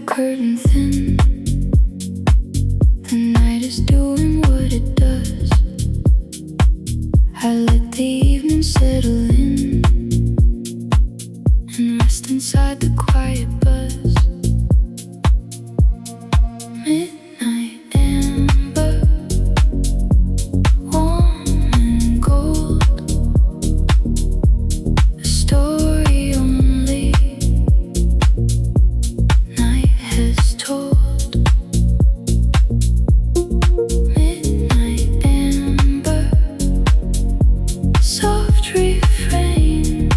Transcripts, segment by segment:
curtain thin. The night is doing what it does. I let the evening settle in and rest inside the quiet buzz. Midnight amber, warm and gold. A story only night has told. Midnight amber, soft refrain,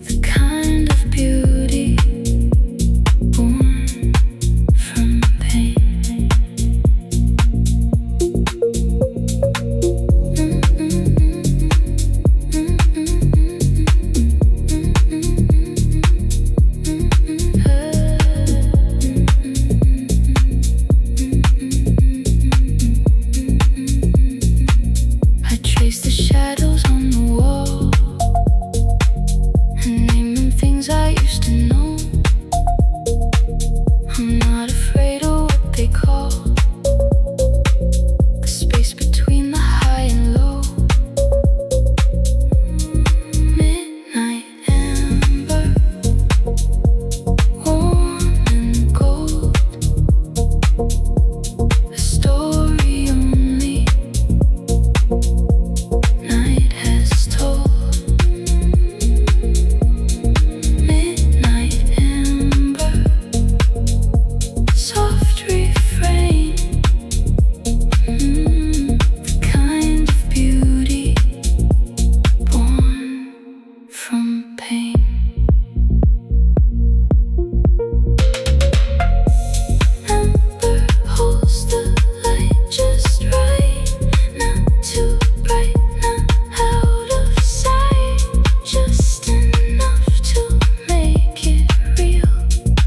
the kind of beauty born from pain. I trace the shadows on the wall and name them things I used to know. I'm not afraid of what they call the space between the high and low. Midnight amber, warm and gold. A story only night has told. Midnight amber, soft refrain, the kind of beauty born from pain. Amber holds the light just right, not too bright, not out of sight, just enough to make it real,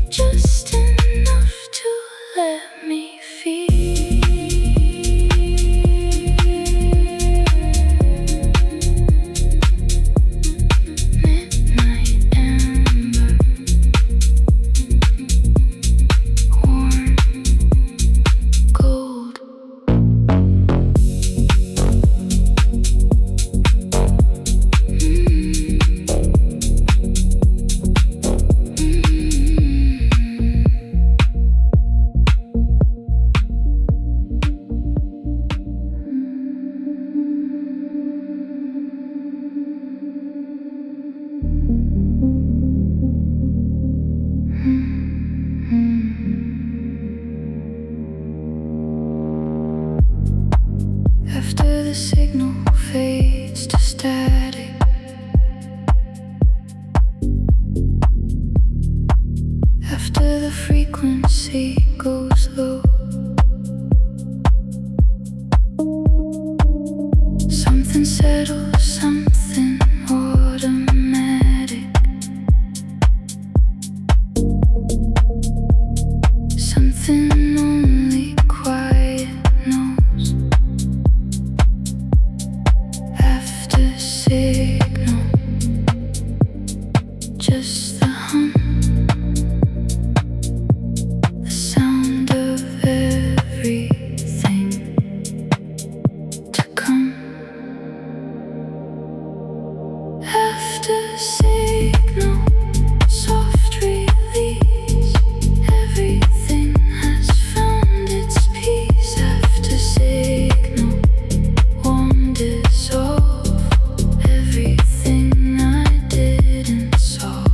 just enough to let me feel. Midnight amber, warm gold. After the signal fades to static, after the frequency goes low, something settles, something automatic, something only quiet knows. After signal, just the hum, the sound of everything to come. After signal, soft release, everything has found its peace. After signal, warm dissolve, everything I didn't solve.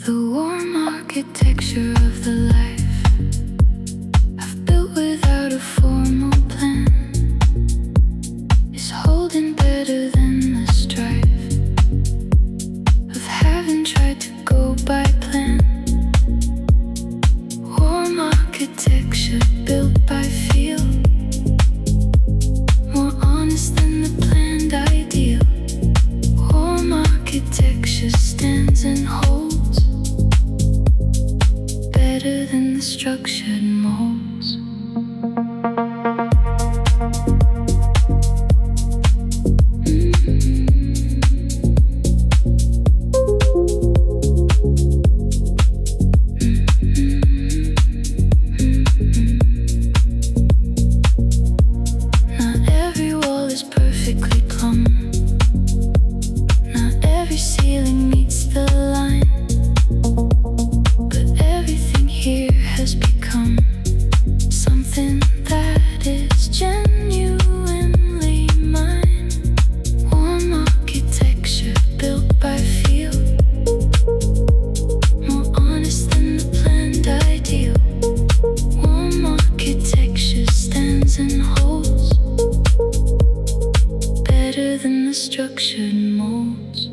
The warm architecture of the life I've built without a formal plan is holding better than the strife of having tried to go by plan. Warm architecture built by feel, more honest than the planned ideal. Warm architecture stands and holds better than the structured molds. Not every wall is perfectly plumb. Not every ceiling meets the line. But everything here has become something that is genuinely mine. Warm architecture built by feel, more honest than the planned ideal. Warm architecture stands and holds better than the structured molds.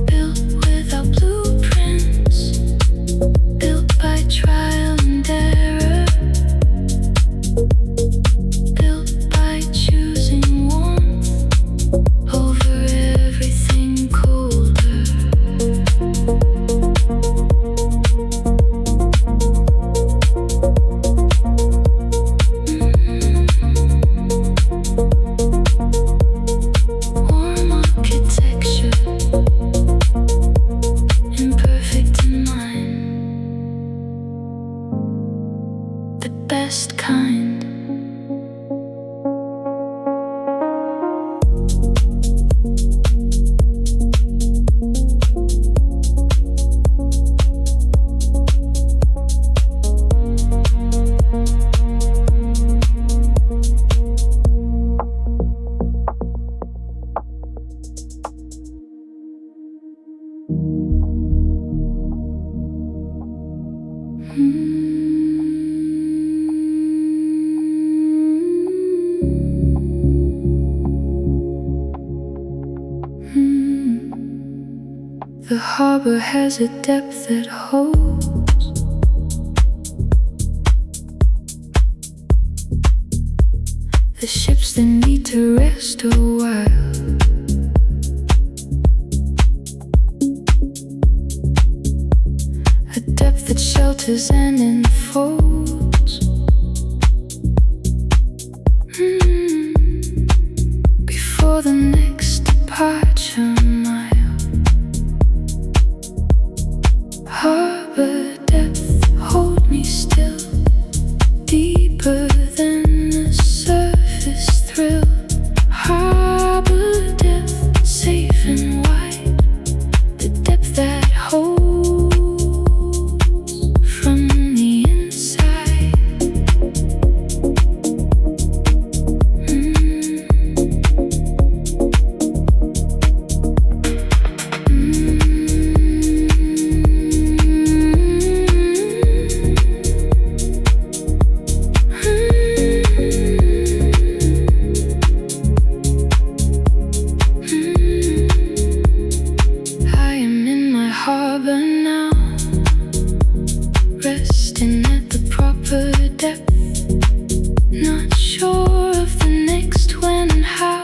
Built without blueprints, built by trial and error, built by choosing warmth over everything colder. Warm architecture, imperfect in mind, the best kind. The harbour has a depth that holds the ships that need to rest a while. A depth that shelters and enfolds before the next departure mile. Harbour depth, hold me still, deeper than the surface thrill. Harbour depth, safe and wide, the depth that holds from the inside. I am in my harbour now, resting at the proper depth, not sure of the next when and how,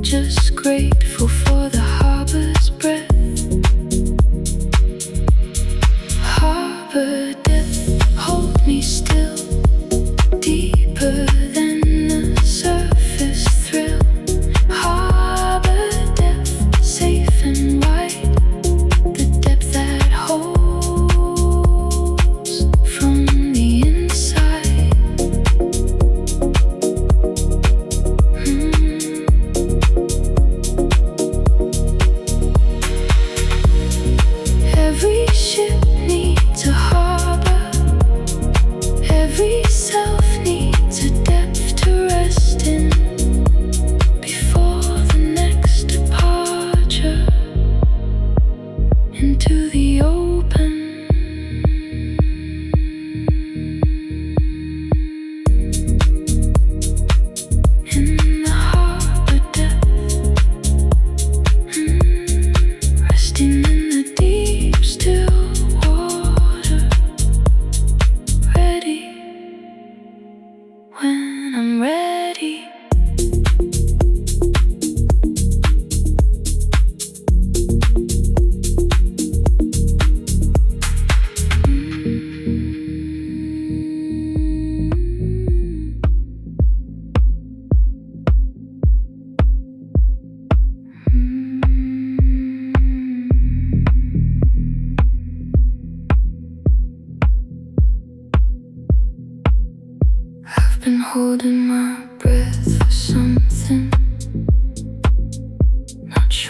just grateful for the harbour's breath. Harbour depth, hold me still, deeper than the surface thrill. Harbour depth, safe and wide, the depth that holds from the inside.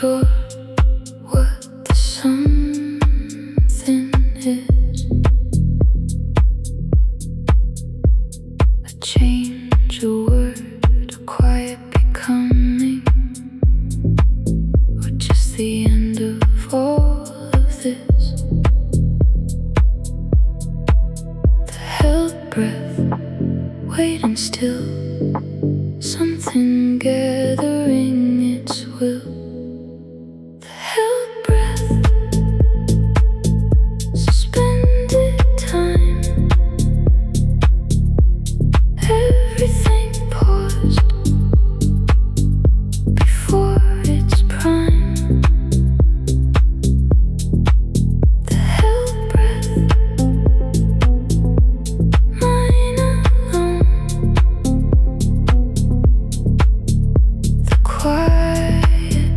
sure what the something is. A change, a word, a quiet becoming, or just the end of all of this. The held breath, waiting still, something gathering its will. The held breath, suspended time, everything paused before its prime. The held breath, mine alone. The quiet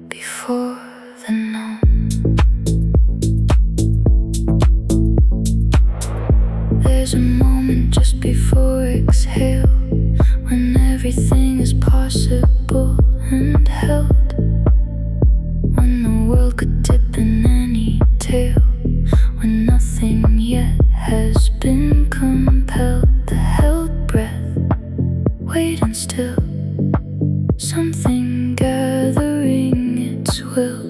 before the known. There's a moment just before exhale, when everything is possible and held, when the world could dip in any tale, when nothing yet has been compelled. The held breath, waiting still, something gathering its will.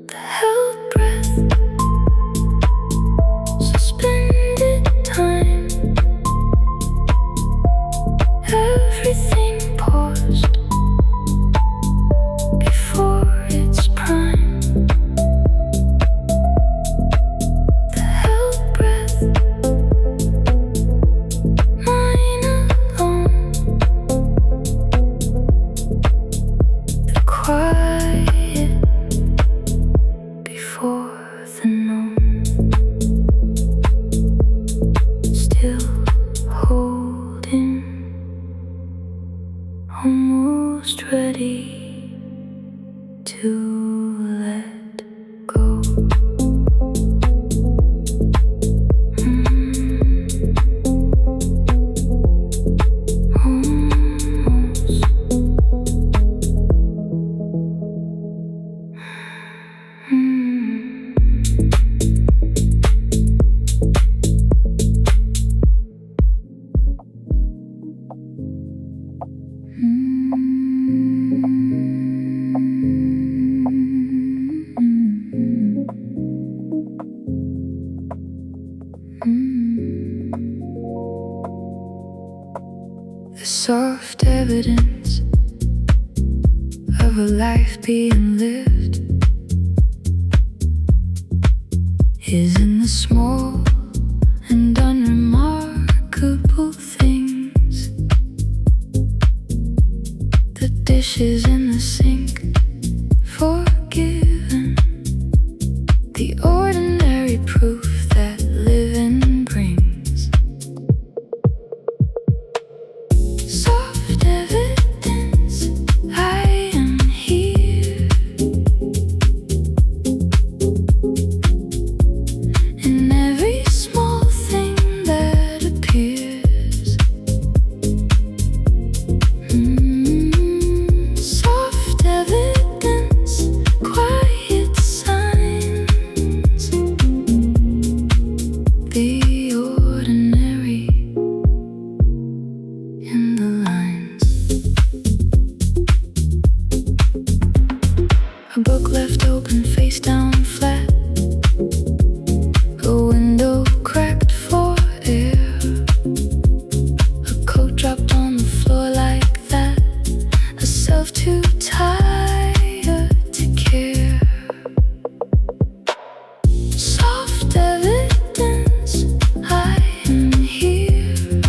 The held breath, suspended time, everything paused before its prime. The held breath, mine alone. The quiet before the known. Still holding, almost ready to let go. Almost. The soft evidence of a life being lived is in the small and unremarkable things. The dishes in the sink, forgiven, the ordinary proof that living brings. Soft evidence, I am here. In every small thing that appears. Soft evidence, quiet signs. The ordinary in the lines. A book left open, face down flat. A window cracked for air. A coat dropped on the floor like that. A self too tired to care. Soft evidence, I am here.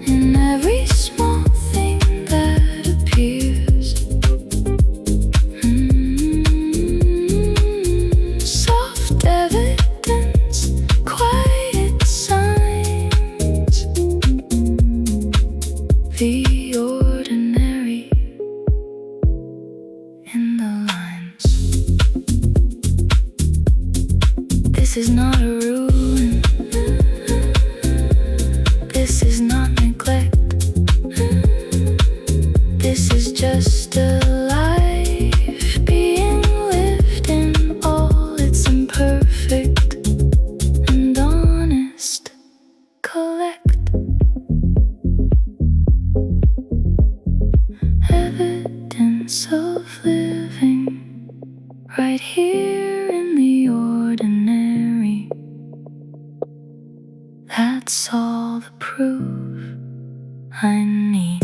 In every small thing that appears. Soft evidence, quiet signs. The ordinary in the lines. This is not a ruin. This is not neglect. all the proof I need.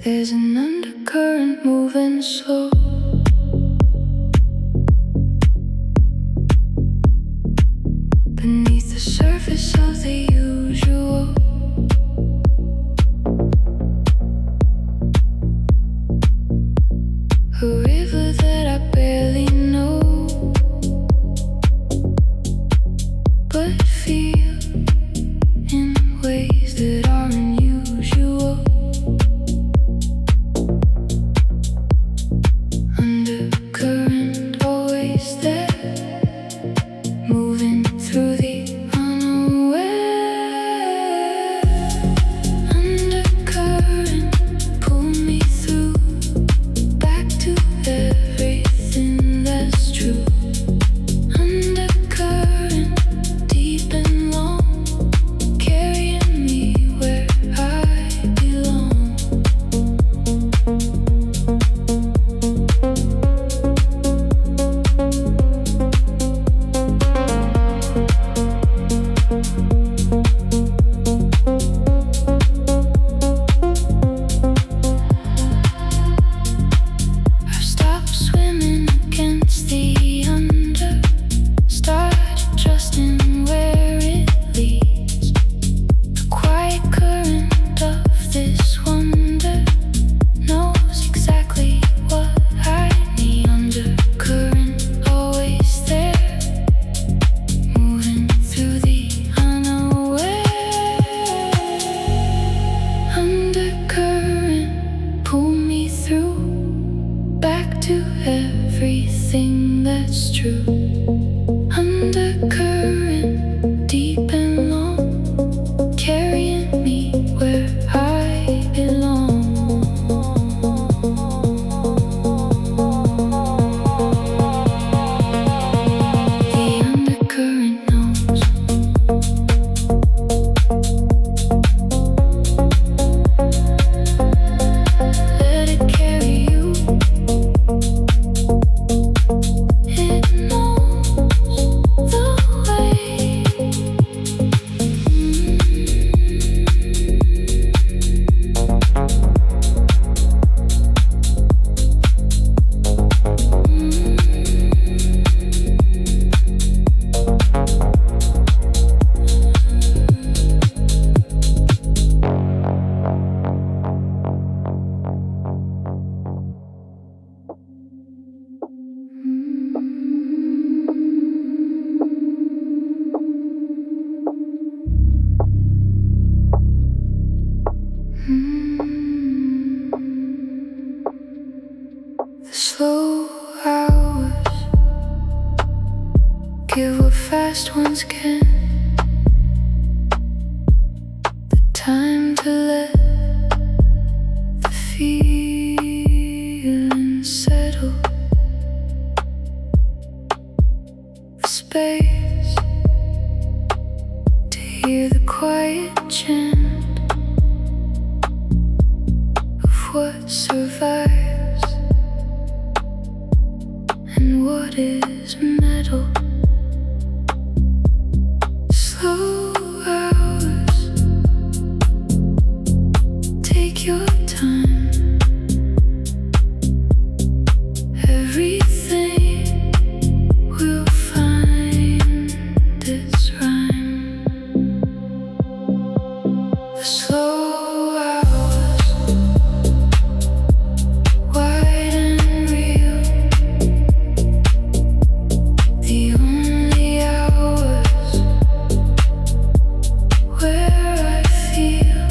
There's an undercurrent moving slow, beneath the surface of the usual. A river that I barely know, but feel in ways that are unusual. Undercurrent always there, moving through the unaware. Undercurrent, pull me through, back to everything that's true. Undercurrent, deep and long, carrying me where I belong. I've stopped swimming against the under, started trusting where it leads. The quiet current of this wonder knows exactly what I need. Undercurrent always there, moving through the unaware. Undercurrent, pull me through, back to everything that's true. Undercurrent, deep and long, carrying me where I belong. The undercurrent knows. Let it carry you. It knows the way. The slow hours give what fast ones can. The time to let the feeling settle. The space to hear the quiet chant of what survives and what is metal. Slow hours, take your time. Everything will find its rhyme. The slow hours, wide and real. The only hours where I feel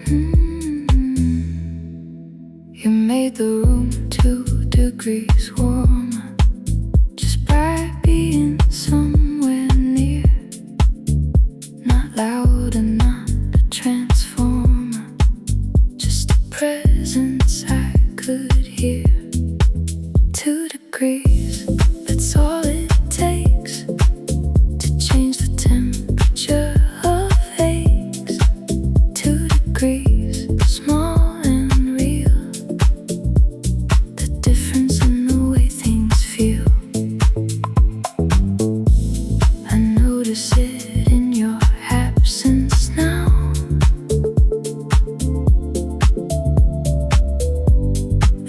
You made the room 2 degrees warmer just by being somewhere near. Not loud and not a transformer, just a presence I could hear. 2 degrees, that's all it takes to change the temperature of eggs. 2 degrees, small and real, the difference in the way things feel. I notice it in your absence now.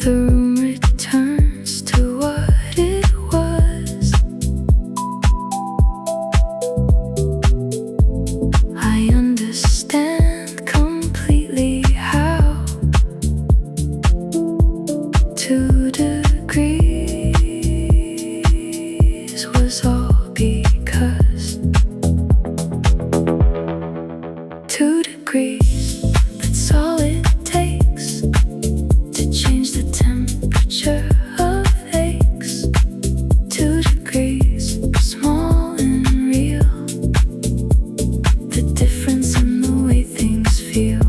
The room returns to what it was. I understand completely how 2 degrees was all because 2 degrees, that's all it takes to change the temperature of eggs. 2 degrees, small and real, the difference in the way things feel.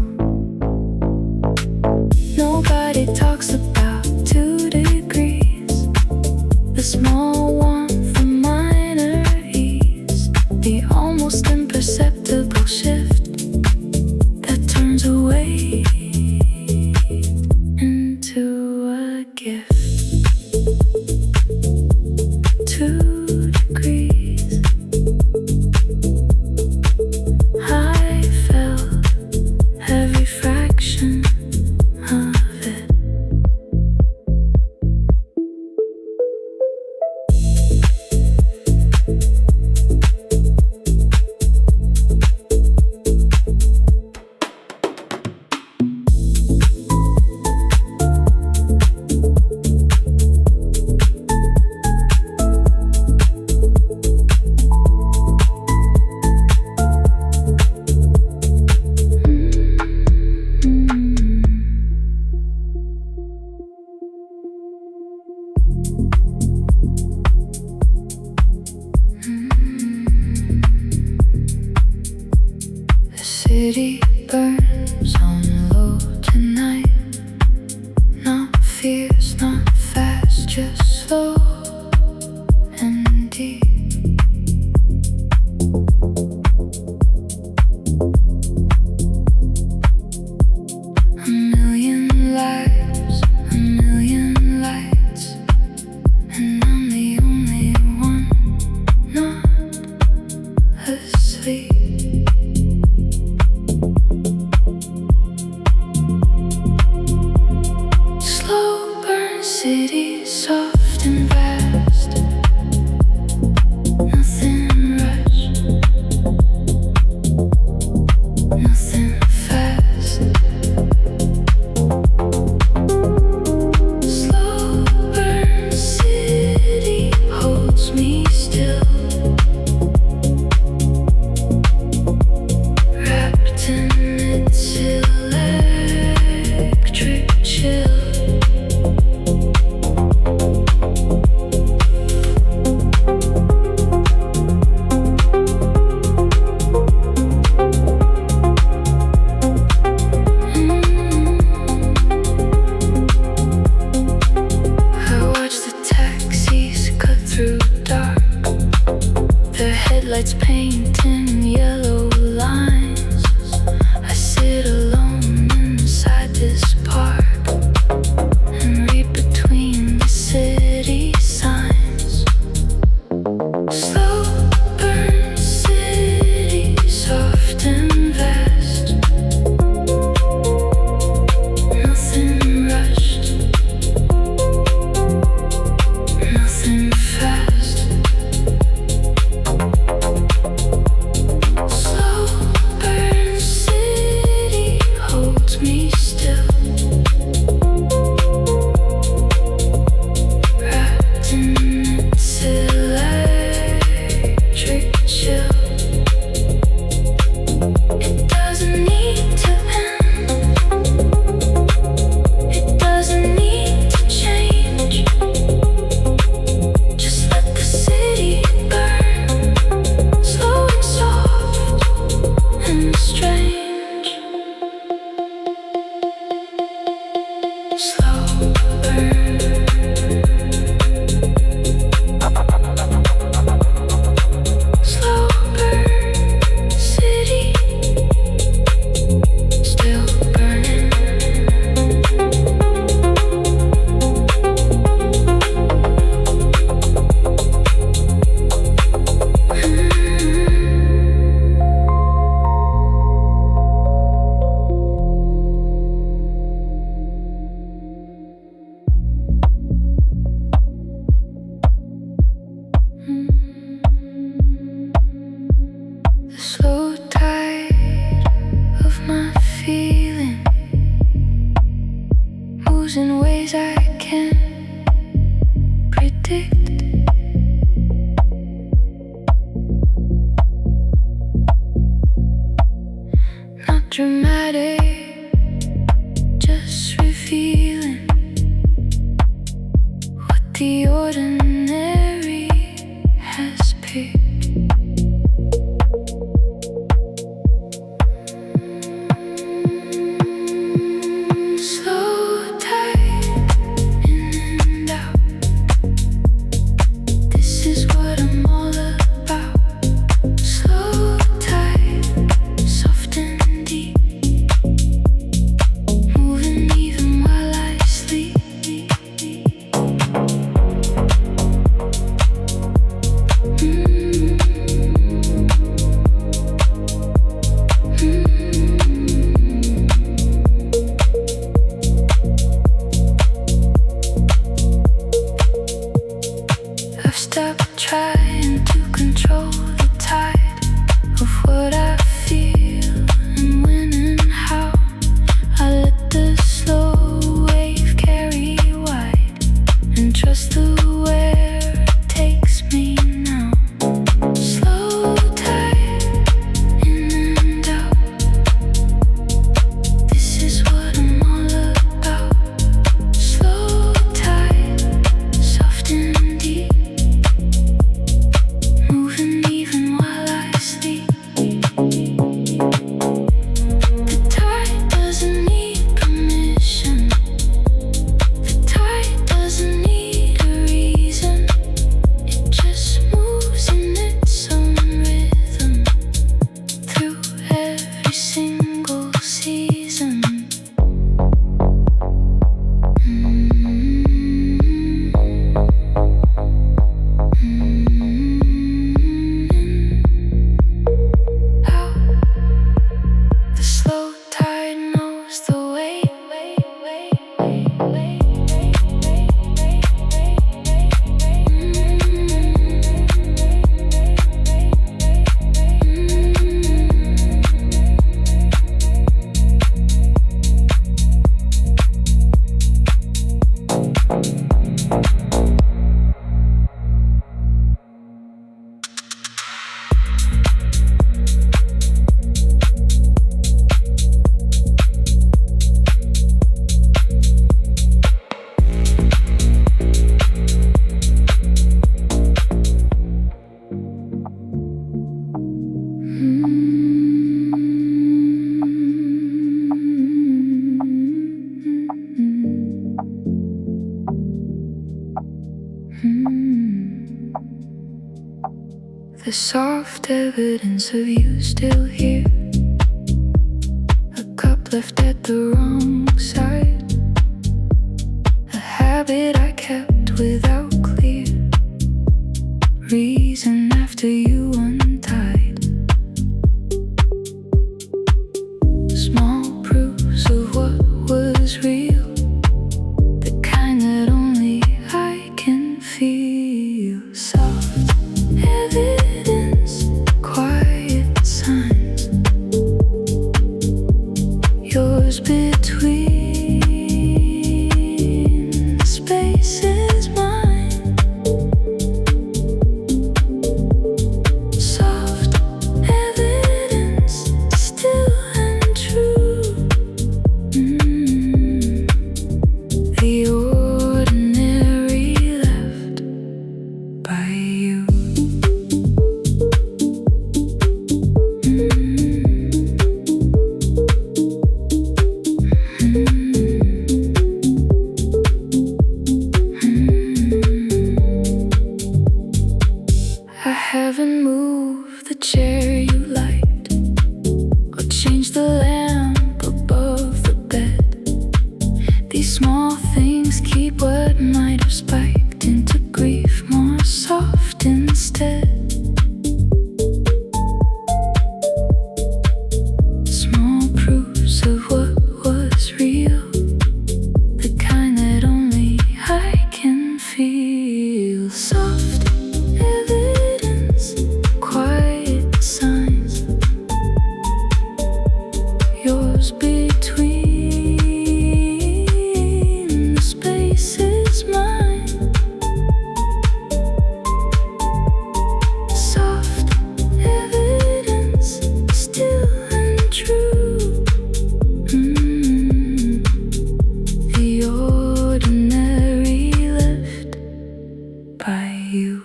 Nobody talks about 2 degrees, the small warmth, the minor ease, the almost imperceptible shift that turns away into a gift. 2 degrees, I felt every fraction of it. The city burns on low tonight. Not fierce, not fast, just slow and deep. A million lives, a million lights, and I'm the only one not asleep. Slow feeling moves in ways I can't predict. Not dramatic, just revealing what the ordinary has picked. Slow tide in and out. This is what I'm all about. Slow tide, soft and deep, moving even while I sleep. I've stopped trying to control the tide of what I feel and when and how. I let the slow wave carry wide and trust the where it takes me now. Slow tide in and out. This is what I'm all about. Slow tide, soft and deep, moving even while I sleep. The tide doesn't need permission. The tide doesn't need a reason. It just moves in its own rhythm through every single season. Out. The slow tide knows the way. The soft evidence of you still here. A cup left at the wrong side. A habit I kept without clear reason after you untied. Small proofs of what was real, the kind that only I can feel. Soft evidence, quiet signs, yours between the spaces mine. Soft evidence, still and true. The ordinary left by you. Mm-hmm. yours between. The space is mine. Soft evidence, still and true. The ordinary left by you.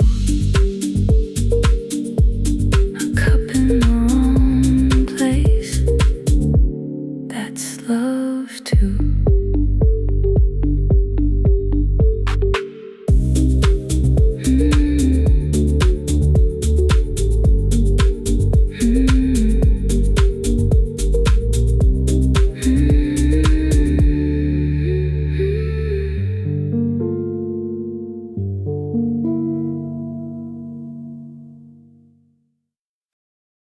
A cup in the wrong place, that's love too.